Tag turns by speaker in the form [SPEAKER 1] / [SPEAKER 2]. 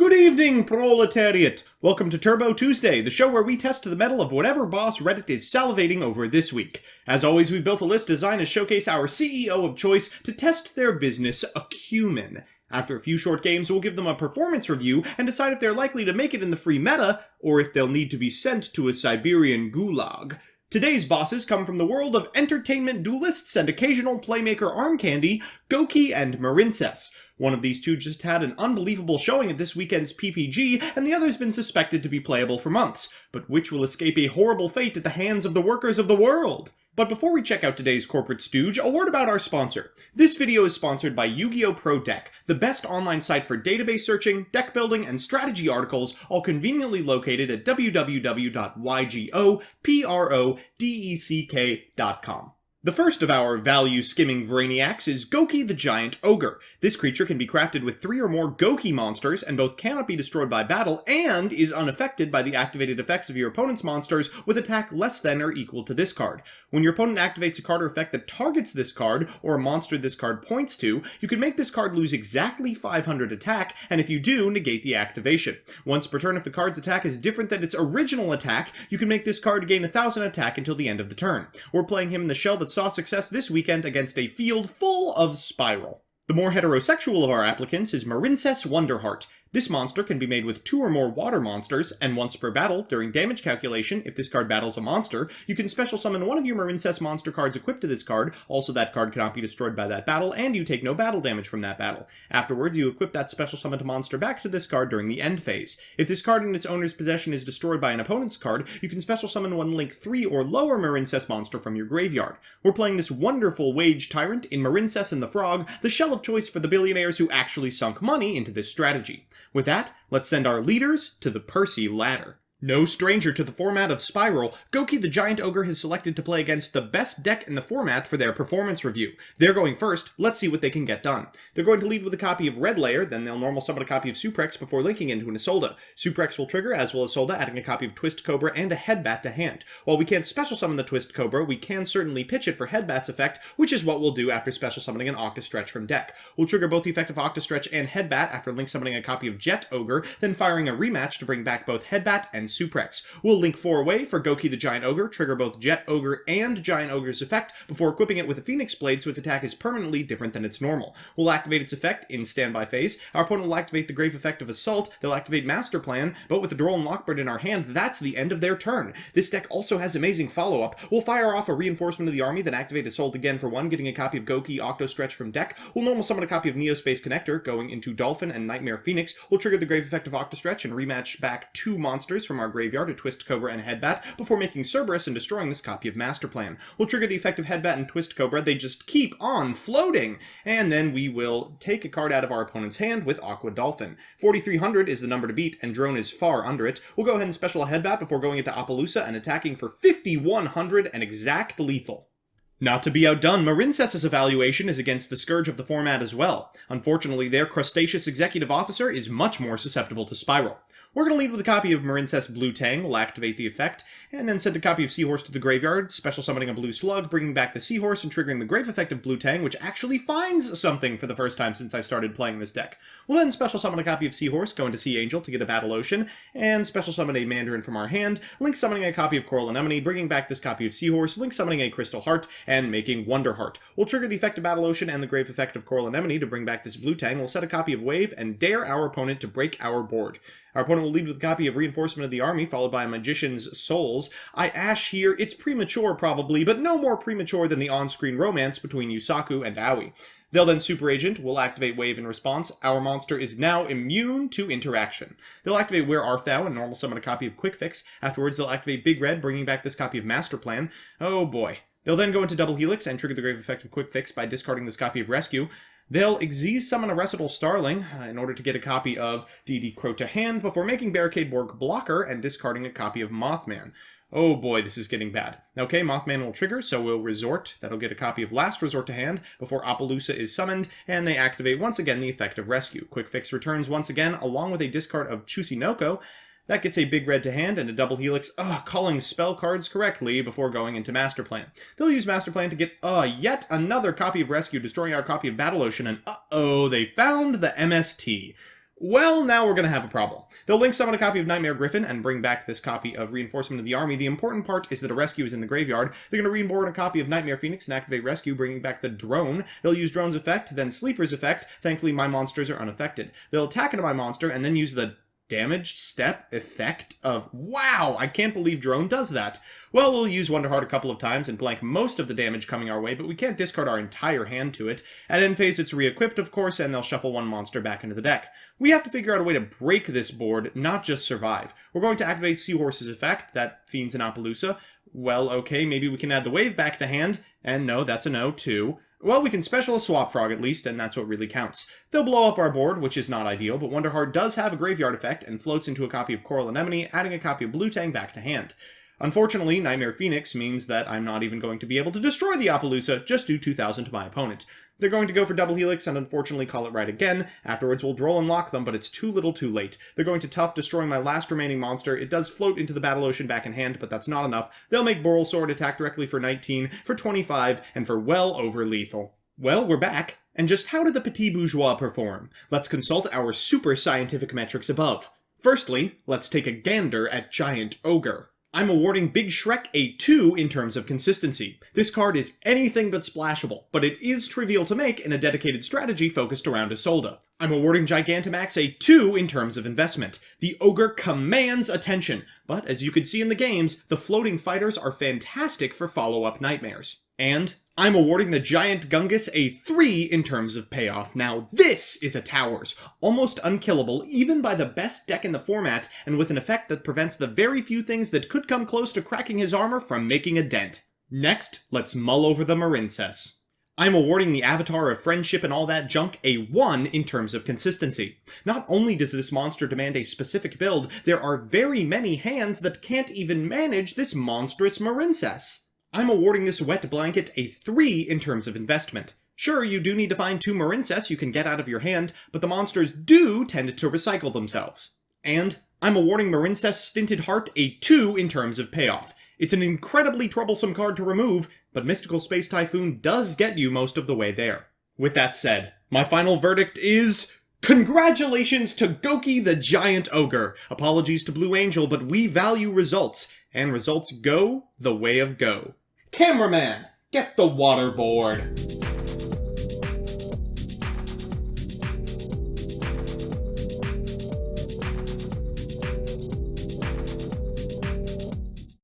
[SPEAKER 1] Good evening, proletariat! Welcome to Turbo Tuesday, the show where we test the mettle of whatever boss Reddit is salivating over this week. As always, we've built a list designed to showcase our CEO of choice to test their business acumen. After a few short games, we'll give them a performance review and decide if they're likely to make it in the free meta, or if they'll need to be sent to a Siberian gulag. Today's bosses come from the world of entertainment duelists and occasional playmaker arm candy, Goki and Marincess. One of these two just had an unbelievable showing at this weekend's PPG, and the other's been suspected to be playable for months. But which will escape a horrible fate at the hands of the workers of the world? But before we check out today's corporate stooge, a word about our sponsor. This video is sponsored by YGOPRODeck, the best online site for database searching, deck building, and strategy articles, all conveniently located at www.YGOPRODECK.com. The first of our value-skimming brainiacs is Goki the Giant Ogre. This creature can be crafted with 3 or more Goki monsters, and both cannot be destroyed by battle, and is unaffected by the activated effects of your opponent's monsters with attack less than or equal to this card. When your opponent activates a card or effect that targets this card, or a monster this card points to, you can make this card lose exactly 500 attack, and if you do, negate the activation. Once per turn, if the card's attack is different than its original attack, you can make this card gain 1000 attack until the end of the turn. We're playing him in the shell that saw success this weekend against a field full of Spiral. The more heterosexual of our applicants is Marincess Wonderheart. This monster can be made with 2 or more water monsters, and once per battle, during damage calculation, if this card battles a monster, you can special summon one of your Marincess monster cards equipped to this card, also that card cannot be destroyed by that battle, and you take no battle damage from that battle. Afterwards, you equip that special summoned monster back to this card during the end phase. If this card in its owner's possession is destroyed by an opponent's card, you can special summon one Link 3 or lower Marincess monster from your graveyard. We're playing this wonderful Wage Tyrant in Marincess and the Frog, the shell of choice for the billionaires who actually sunk money into this strategy. With that, let's send our leaders to the Percy ladder. No stranger to the format of Spiral, Goki the Giant Ogre has selected to play against the best deck in the format for their performance review. They're going first, let's see what they can get done. They're going to lead with a copy of Red Layer, then they'll normal summon a copy of Suprex before linking into an Isolde. Suprex will trigger, as will Isolde, adding a copy of Twist Cobra and a Headbat to hand. While we can't special summon the Twist Cobra, we can certainly pitch it for Headbat's effect, which is what we'll do after special summoning an Octastretch from deck. We'll trigger both the effect of Octastretch and Headbat after link summoning a copy of Jet Ogre, then firing a rematch to bring back both Headbat and Suprex. We'll link 4 away for Goki the Giant Ogre, trigger both Jet Ogre and Giant Ogre's effect before equipping it with a Phoenix Blade so its attack is permanently different than its normal. We'll activate its effect in standby phase. Our opponent will activate the Grave effect of Assault, they'll activate Master Plan, but with the Droll and Lockbird in our hand, that's the end of their turn. This deck also has amazing follow-up. We'll fire off a Reinforcement of the Army, then activate Assault again for 1, getting a copy of Goki Octastretch from deck. We'll normal summon a copy of Neospace Connector, going into Dolphin and Nightmare Phoenix. We'll trigger the Grave effect of Octastretch and rematch back 2 monsters from our graveyard to Twist Cobra and Headbat, before making Cerberus and destroying this copy of Master Plan. We'll trigger the effect of Headbat and Twist Cobra, they just keep on floating! And then we will take a card out of our opponent's hand with Aqua Dolphin. 4300 is the number to beat, and Drone is far under it. We'll go ahead and special a Headbat before going into Appaloosa and attacking for 5100 and exact lethal. Not to be outdone, Marincess's evaluation is against the scourge of the format as well. Unfortunately, their crustaceous executive officer is much more susceptible to Spiral. We're going to lead with a copy of Marincess Blue Tang, we'll activate the effect, and then send a copy of Seahorse to the graveyard, special summoning a Blue Slug, bringing back the Seahorse and triggering the Grave effect of Blue Tang, which actually finds something for the first time since I started playing this deck. We'll then special summon a copy of Seahorse, go into Sea Angel to get a Battle Ocean, and special summon a Mandarin from our hand, link summoning a copy of Coral Anemone, bringing back this copy of Seahorse, link summoning a Crystal Heart, and making Wonder Heart. We'll trigger the effect of Battle Ocean and the Grave effect of Coral Anemone to bring back this Blue Tang, we'll set a copy of Wave, and dare our opponent to break our board. Our opponent will lead with a copy of Reinforcement of the Army, followed by a Magician's Souls. I ash here, it's premature probably, but no more premature than the on-screen romance between Yusaku and Aoi. They'll then Super Agent, will activate Wave in response. Our monster is now immune to interaction. They'll activate Where Art Thou and normal summon a copy of Quick Fix. Afterwards, they'll activate Big Red, bringing back this copy of Master Plan. Oh boy. They'll then go into Double Helix and trigger the Grave effect of Quick Fix by discarding this copy of Rescue. They'll Xyz summon a Recital Starling in order to get a copy of D.D. Crow to hand before making Barricade Borg Blocker and discarding a copy of Mothman. Oh boy, this is getting bad. Okay, Mothman will trigger, so we'll Resort. That'll get a copy of Last Resort to hand before Appaloosa is summoned, and they activate once again the effect of Rescue. Quick Fix returns once again, along with a discard of Chusinoko. That gets a Big Red to hand and a Double Helix, calling spell cards correctly before going into Master Plan. They'll use Master Plan to get, yet another copy of Rescue, destroying our copy of Battle Ocean, and they found the MST. Well, now we're going to have a problem. They'll link summon a copy of Nightmare Griffin and bring back this copy of Reinforcement of the Army. The important part is that a rescue is in the graveyard. They're going to reborn a copy of Nightmare Phoenix and activate Rescue, bringing back the Drone. They'll use Drone's effect, then Sleeper's effect. Thankfully, my monsters are unaffected. They'll attack into my monster and then use the damaged step effect of... Wow, I can't believe Drone does that. Well, we'll use Wonderheart a couple of times and blank most of the damage coming our way, but we can't discard our entire hand to it. At end phase, it's re-equipped, of course, and they'll shuffle one monster back into the deck. We have to figure out a way to break this board, not just survive. We're going to activate Seahorse's effect, that fiends an Appaloosa. Well, okay, maybe we can add the wave back to hand, and no, that's a no, too. Well, we can special a Swap Frog at least, and that's what really counts. They'll blow up our board, which is not ideal, but Wonderheart does have a graveyard effect and floats into a copy of Coral Anemone, adding a copy of Blue Tang back to hand. Unfortunately, Nightmare Phoenix means that I'm not even going to be able to destroy the Appaloosa, just do 2,000 to my opponent. They're going to go for Double Helix and unfortunately call it right again. Afterwards we'll draw and lock them, but it's too little too late. They're going to tough, destroying my last remaining monster. It does float into the Battle Ocean back in hand, but that's not enough. They'll make Boral Sword attack directly for 19, for 25, and for well over lethal. Well, we're back. And just how did the Petit Bourgeois perform? Let's consult our super scientific metrics above. Firstly, let's take a gander at Giant Ogre. I'm awarding Big Shrek a 2 in terms of consistency. This card is anything but splashable, but it is trivial to make in a dedicated strategy focused around Isolde. I'm awarding Gigantamax a 2 in terms of investment. The Ogre commands attention, but as you can see in the games, the floating fighters are fantastic for follow-up nightmares. And I'm awarding the Giant Gungus a 3 in terms of payoff. Now this is a Towers. Almost unkillable, even by the best deck in the format, and with an effect that prevents the very few things that could come close to cracking his armor from making a dent. Next, let's mull over the Marincess. I'm awarding the Avatar of Friendship and all that junk a 1 in terms of consistency. Not only does this monster demand a specific build, there are very many hands that can't even manage this monstrous Marincess. I'm awarding this Wet Blanket a 3 in terms of investment. Sure, you do need to find 2 Marincess you can get out of your hand, but the monsters do tend to recycle themselves. And I'm awarding Marincess Stinted Heart a 2 in terms of payoff. It's an incredibly troublesome card to remove, but Mystical Space Typhoon does get you most of the way there. With that said, my final verdict is... Congratulations to Goki the Giant Ogre! Apologies to Blue Angel, but we value results, and results go the way of go. Cameraman, get the waterboard!